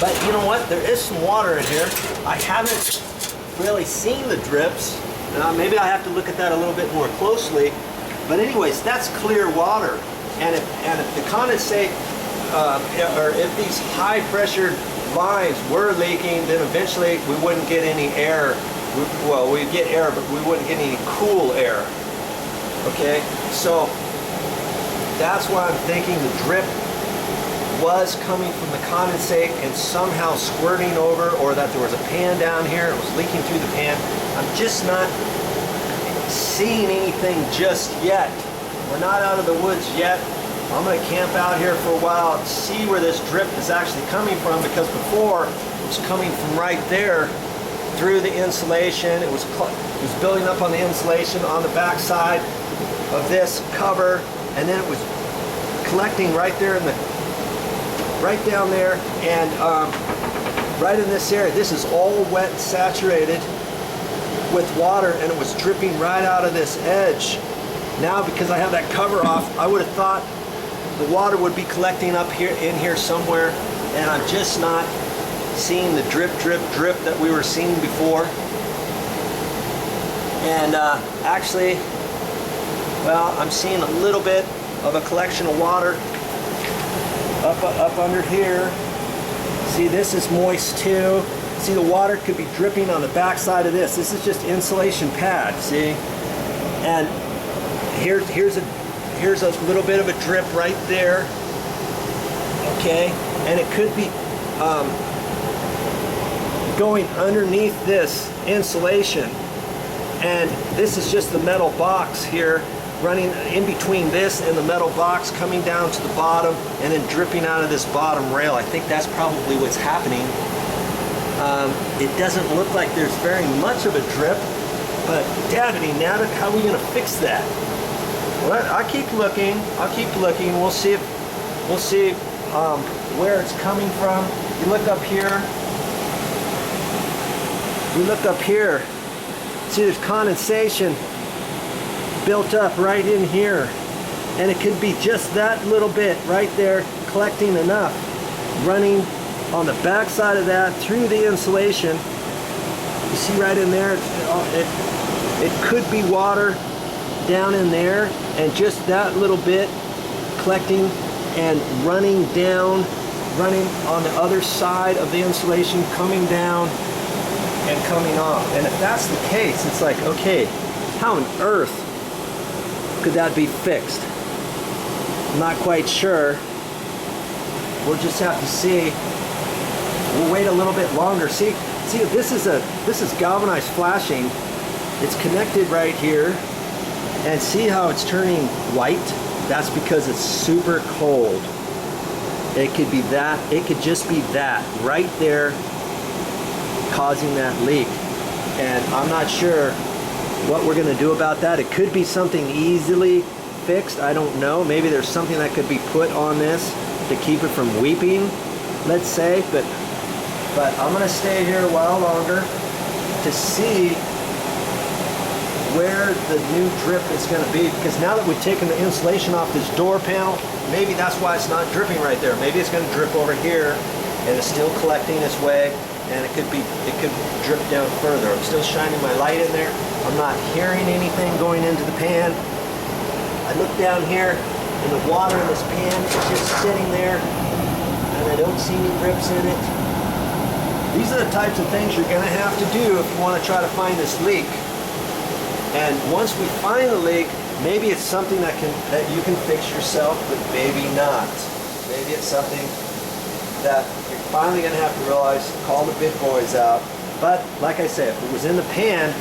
But you know what? There is some water in here. I haven't really seen the drips. Maybe I have to look at that a little bit more closely. But anyways, that's clear water. And if the condensate, or if these high pressure lines were leaking, then eventually we wouldn't get any air. Well, we'd get air, but we wouldn't get any cool air. Okay, so that's why I'm thinking the drip was coming from the condensate and somehow squirting over, or that there was a pan down here, it was leaking through the pan. I'm just not seeing anything just yet. We're not out of the woods yet. I'm going to camp out here for a while and see where this drip is actually coming from, because before it was coming from right there through the insulation. It was building up on the insulation on the back side of this cover, and then it was collecting right there in the right down there, and right in this area. This is all wet and saturated with water, and it was dripping right out of this edge. Now, because I have that cover off, I would have thought the water would be collecting up here in here somewhere, and I'm just not seeing the drip that we were seeing before. And actually, well, I'm seeing a little bit of a collection of water up under here. See, this is moist too. See, the water could be dripping on the back side of this. This is just insulation pad, see? And here's a little bit of a drip right there. Okay, and it could be going underneath this insulation. And this is just the metal box here, running in between this and the metal box, coming down to the bottom and then dripping out of this bottom rail. I think that's probably what's happening. It doesn't look like there's very much of a drip, but daddity nabbit, how are we going to fix that? Well, I'll keep looking. We'll see where it's coming from. You look up here. See, there's condensation built up right in here, and it could be just that little bit right there collecting enough, running on the back side of that through the insulation. You see right in there, it could be water down in there, and just that little bit collecting and running down, running on the other side of the insulation, coming down and coming off. And if that's the case, it's like, okay, how on earth could that be fixed? I'm not quite sure. We'll just have to see. We'll wait a little bit longer. See, this is galvanized flashing. It's connected right here, and see how it's turning white? That's because it's super cold. It could be that. It could just be that right there causing that leak, and I'm not sure what we're going to do about that. It could be something easily fixed. I don't know. Maybe there's something that could be put on this to keep it from weeping, let's say, but I'm going to stay here a while longer to see where the new drip is going to be, because now that we've taken the insulation off this door panel, maybe that's why it's not dripping right there. Maybe it's going to drip over here, and it's still collecting its way, and it could drip down further. I'm still shining my light in there. I'm not hearing anything going into the pan. I look down here, and the water in this pan is just sitting there, and I don't see any drips in it. These are the types of things you're going to have to do if you want to try to find this leak. And once we find the leak, maybe it's something that you can fix yourself, but maybe not. Maybe it's something that you're finally going to have to realize, call the big boys out. But like I said, if it was in the pan,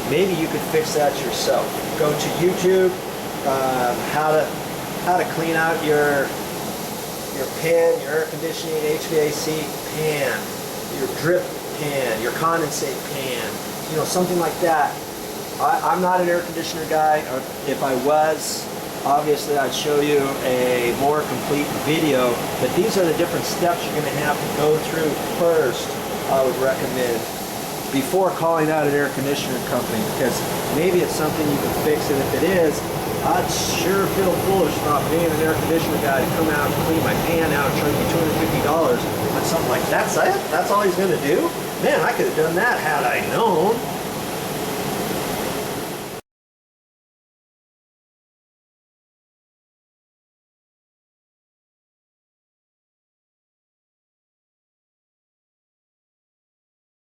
maybe you could fix that yourself. Go to YouTube, how to clean out your pan, your air conditioning HVAC pan, your drip pan, your condensate pan, you know, something like that. I'm not an air conditioner guy. If I was, obviously I'd show you a more complete video, but these are the different steps you're going to have to go through first, I would recommend. before calling out an air conditioner company, because maybe it's something you can fix, and if it is, I'd sure feel foolish about paying an air conditioner guy to come out and clean my pan out and charge me $250 on something like that. That's all he's going to do? Man, I could have done that had I known.